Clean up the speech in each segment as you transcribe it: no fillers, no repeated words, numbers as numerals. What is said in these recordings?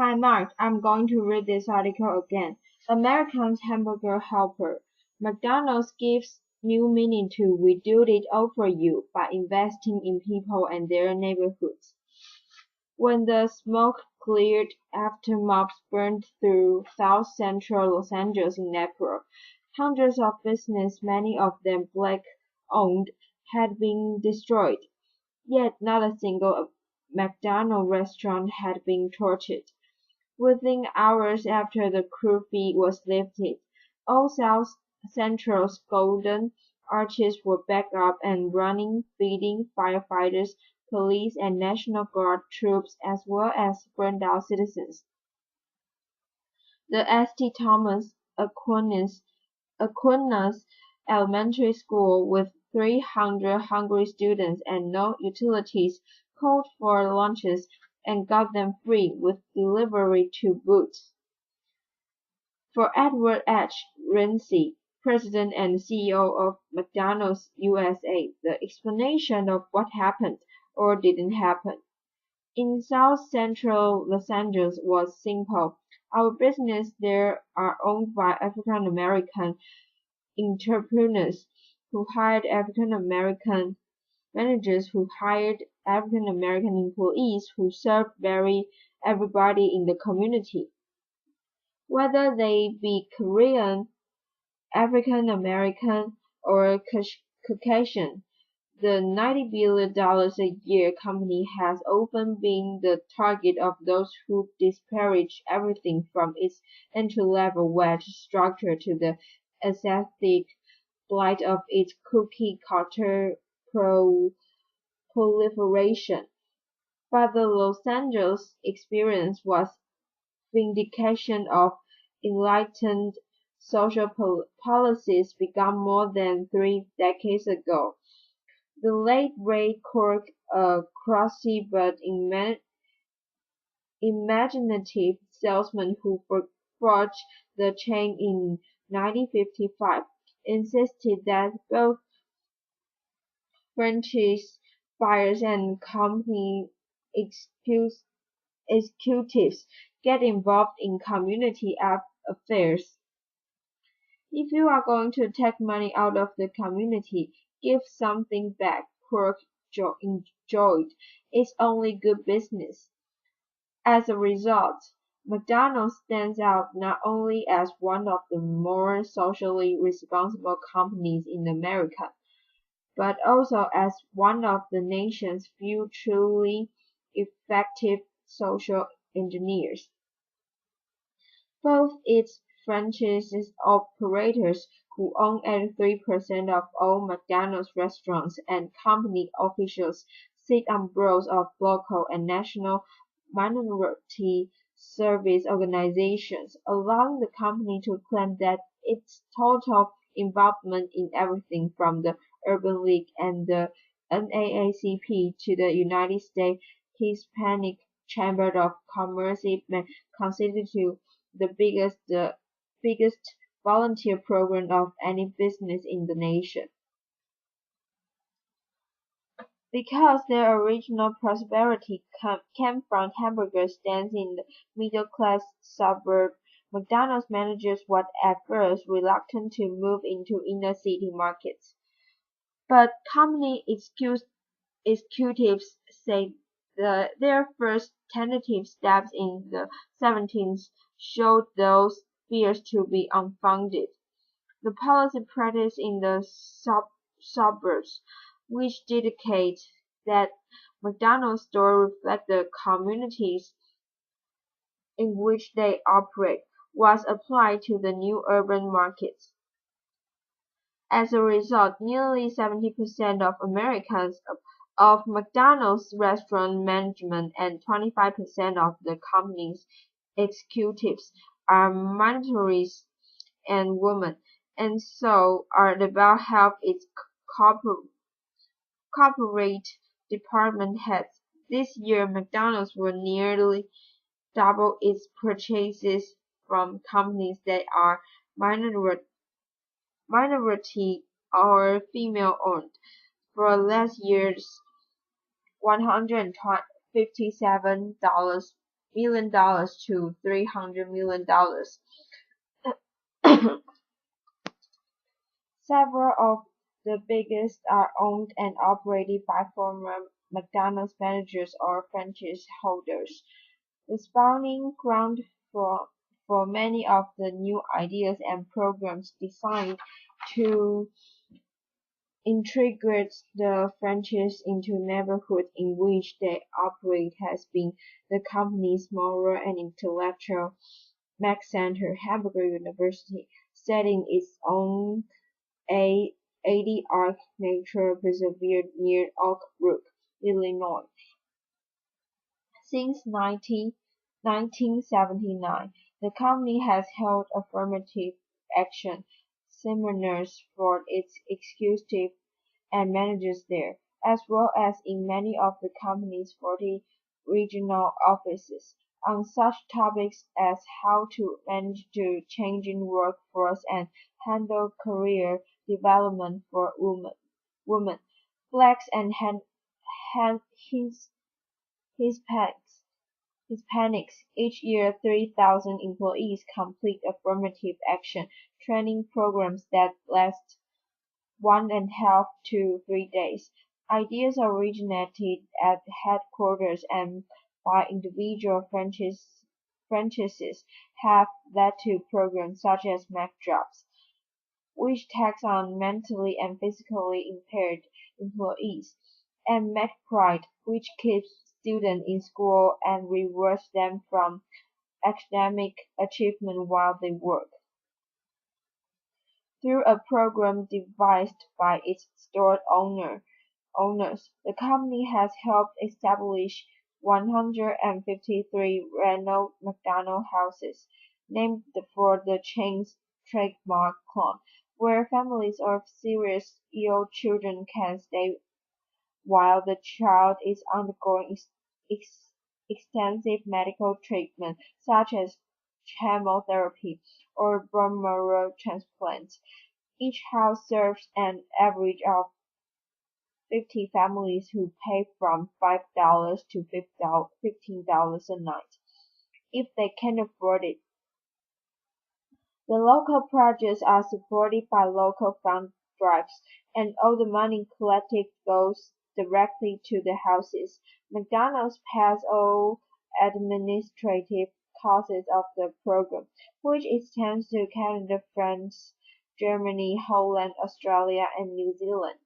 Hi Mark, I'm going to read this article again. Americans Hamburger Helper. McDonald's gives new meaning to "We do it all for you" by investing in people and their neighborhoods. When the smoke cleared after mobs burned through South Central Los Angeles in April, hundreds of businesses, many of them black-owned, had been destroyed. Yet not a single McDonald's restaurant had been torched. Within hours after the crew fee was lifted, all South Central's golden arches were back up and running, feeding firefighters, police and National Guard troops as well as burned-out citizens. The St. Thomas Aquinas Elementary School, with 300 hungry students and no utilities, called for lunches and got them free with delivery to boot. For Edward H. Rinsey, president and CEO of McDonald's USA, the explanation of what happened or didn't happen in South Central Los Angeles was simple. Our businesses there are owned by African American entrepreneurs who hired African American managers who hired African American employees who served everybody in the community. Whether they be Korean, African American, or Caucasian, the $90 billion a year company has often been the target of those who disparage everything from its entry-level wage structure to the aesthetic blight of its cookie cutter proliferation. But the Los Angeles experience was vindication of enlightened social policies begun more than 3 decades ago. The late Ray Kroc, a crusty but imaginative salesman who forged the chain in 1955, insisted that both franchise buyers and company executives get involved in community affairs. If you are going to take money out of the community, give something back, Kroc enjoyed. It's only good business. As a result, McDonald's stands out not only as one of the more socially responsible companies in America, but also as one of the nation's few truly effective social engineers. Both its franchise operators, who own 83% of all McDonald's restaurants, and company officials sit on boards of local and national minority service organizations, allowing the company to claim that its total involvement in everything from the Urban League and the NAACP to the United States Hispanic Chamber of Commerce may constitute the biggest volunteer program of any business in the nation. Because their original prosperity came from hamburger stands in the middle-class suburb, McDonald's managers were at first reluctant to move into inner-city markets. But company executives say their first tentative steps in the 70s showed those fears to be unfounded. The policy practice in the suburbs, which indicate that McDonald's stores reflect the communities in which they operate, was applied to the new urban markets. As a result, nearly 70% of Americans of McDonald's restaurant management and 25% of the company's executives are minorities and women, and so are about half its corporate department heads. This year, McDonald's will nearly double its purchases from companies that are minority or female-owned. For last year's $157 million to $300 million. Several of the biggest are owned and operated by former McDonald's managers or franchise holders. The spawning ground for many of the new ideas and programs designed to integrate the franchise into neighborhoods in which they operate has been the company's moral and intellectual center, Hamburger University, setting its own a 80-arc nature preserve near Oak Brook, Illinois. Since 1979, the company has held affirmative action seminars for its executives and managers there, as well as in many of the company's 40 regional offices, on such topics as how to manage the changing workforce and handle career development for women, blacks, and Hispanics. Each year, 3,000 employees complete affirmative action training programs that last 1.5 to 3 days. Ideas originated at headquarters and by individual franchises have led to programs such as McJobs, which takes on mentally and physically impaired employees, and McPride, which keeps students in school and rewards them from academic achievement while they work. Through a program devised by its store owners, the company has helped establish 153 Ronald McDonald Houses, named for the chain's trademark club, where families of seriously ill children can stay while the child is undergoing extensive medical treatment such as chemotherapy or bone marrow transplants. Each house serves an average of 50 families who pay from $5 to $15 a night, if they can afford it. The local projects are supported by local fund drives, and all the money collected goes directly to the houses. McDonald's pays all administrative costs of the program, which extends to Canada, France, Germany, Holland, Australia, and New Zealand.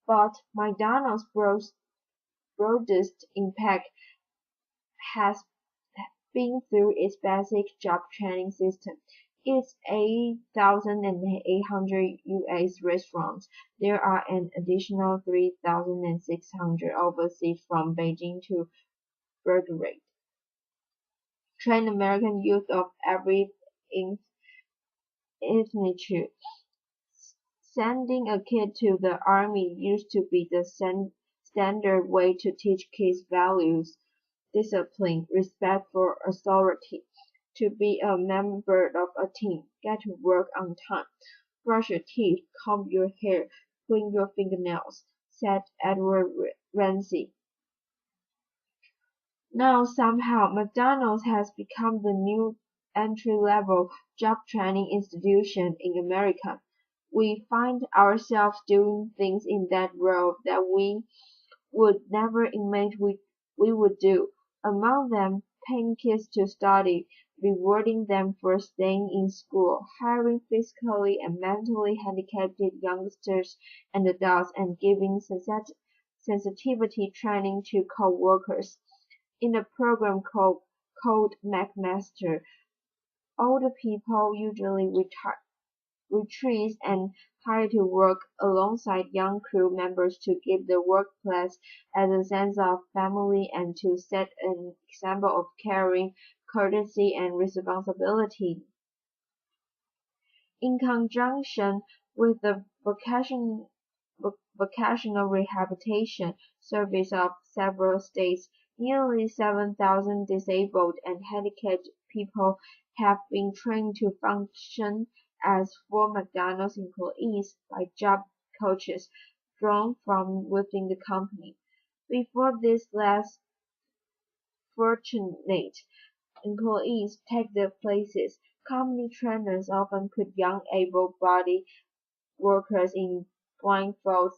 But McDonald's broadest impact has been through its basic job training system. Its 8,800 US restaurants. There are an additional 3,600 overseas from Beijing to Belgrade. Train American youth of every ethnicity. Sending a kid to the army used to be the standard way to teach kids values, discipline, respect for authority. To be a member of a team, get to work on time, brush your teeth, comb your hair, clean your fingernails, said Edward Ramsey. Now somehow McDonald's has become the new entry-level job training institution in America. We find ourselves doing things in that role that we would never imagine we would do. Among them, paying kids to study, rewarding them for staying in school, hiring physically and mentally handicapped youngsters and adults, and giving sensitivity training to co-workers. In a program called McMaster, older people usually retreat and hire to work alongside young crew members to give the workplace a sense of family and to set an example of caring, courtesy, and responsibility. In conjunction with the vocational rehabilitation service of several states, nearly 7,000 disabled and handicapped people have been trained to function as full McDonald's employees by job coaches drawn from within the company. Before this last unfortunate employees take their places. Company trainers often put young able-bodied workers in blindfolds,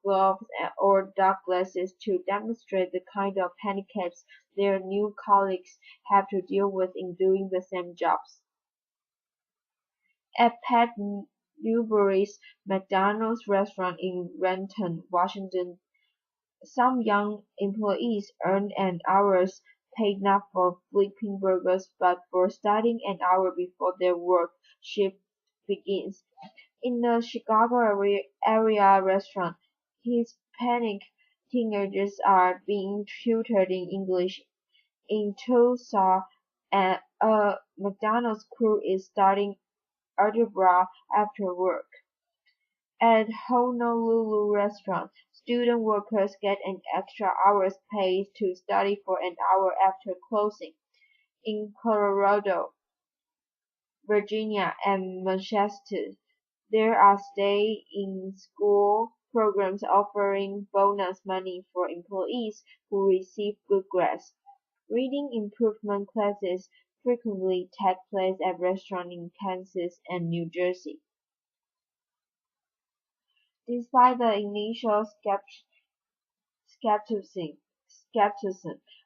gloves, or dark glasses to demonstrate the kind of handicaps their new colleagues have to deal with in doing the same jobs. At Pat Newberry's McDonald's restaurant in Renton, Washington, some young employees earn an hour's paid not for flipping burgers but for starting an hour before their work shift begins. In the Chicago area restaurant, Hispanic teenagers are being tutored in English. In Tulsa, a McDonald's crew is studying algebra after work. At Honolulu restaurant, student workers get an extra hour's pay to study for an hour after closing. In Colorado, Virginia, and Massachusetts, there are stay-in-school programs offering bonus money for employees who receive good grades. Reading improvement classes frequently take place at restaurants in Kansas and New Jersey. Despite the initial skepticism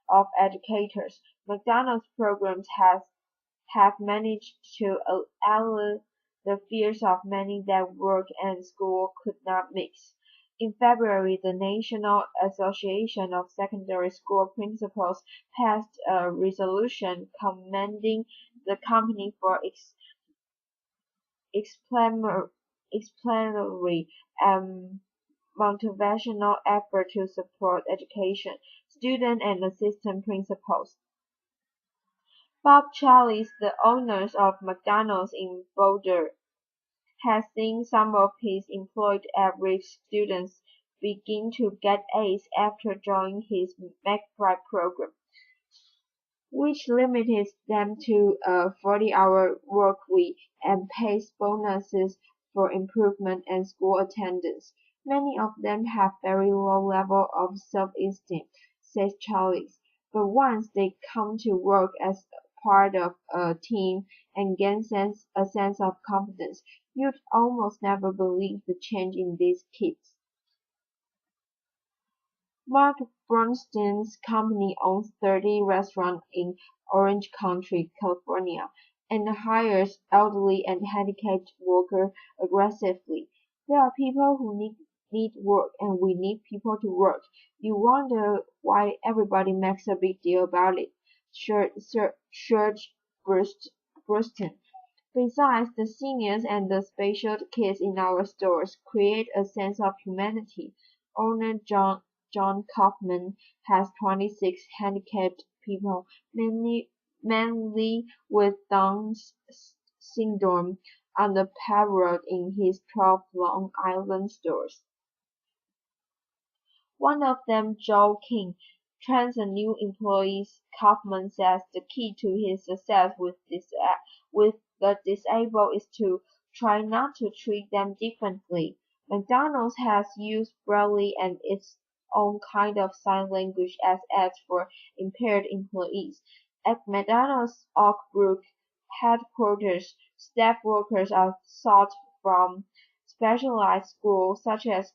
of educators, McDonald's programs have managed to allay the fears of many that work and school could not mix. In February, the National Association of Secondary School Principals passed a resolution commending the company for exemplary and motivational effort to support education, student and assistant principals. Bob Charles, the owner of McDonald's in Boulder, has seen some of his employed average students begin to get A's after joining his McBride program, which limited them to a 40-hour work week and pays bonuses for improvement and school attendance. Many of them have very low level of self-esteem, says Charles, but once they come to work as part of a team and gain a sense of confidence, you'd almost never believe the change in these kids. Mark Bronstein's company owns 30 restaurants in Orange County, California, and hires elderly and handicapped workers aggressively. There are people who need work, and we need people to work. You wonder why everybody makes a big deal about it. Serge Bruston. Besides, the seniors and the special kids in our stores create a sense of humanity. Owner John Kaufman has 26 handicapped people, mainly with Down syndrome, on the payroll in his 12 Long Island stores. One of them, Joe King, trains a new employees. Kaufman says the key to his success with the disabled is to try not to treat them differently. McDonald's has used Braille and its own kind of sign language as aids for impaired employees. At McDonald's Oak Brook headquarters, staff workers are taught from specialized schools such as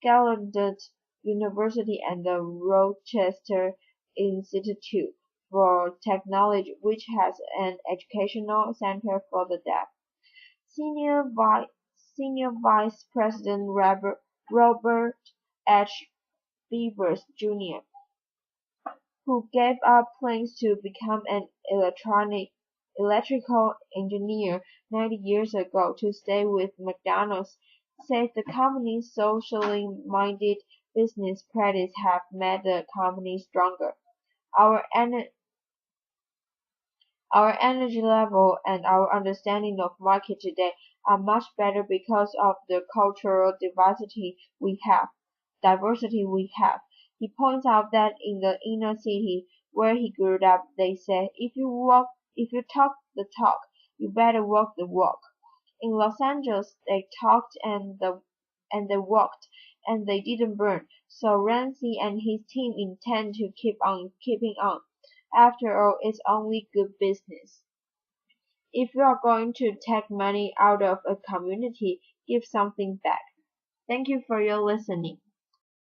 Gallaudet University and the Rochester Institute for Technology, which has an educational center for the deaf. Senior Vice President Robert H. Beavers, Jr., who gave up plans to become an electrical engineer 90 years ago to stay with McDonald's, said the company's socially minded business practices have made the company stronger. Our energy level and our understanding of market today are much better because of the cultural diversity we have. He points out that in the inner city where he grew up, they say, if you talk the talk, you better walk the walk. In Los Angeles, they talked and they walked, and they didn't burn. So Ramsey and his team intend to keep on keeping on. After all, it's only good business. If you are going to take money out of a community, give something back. Thank you for your listening.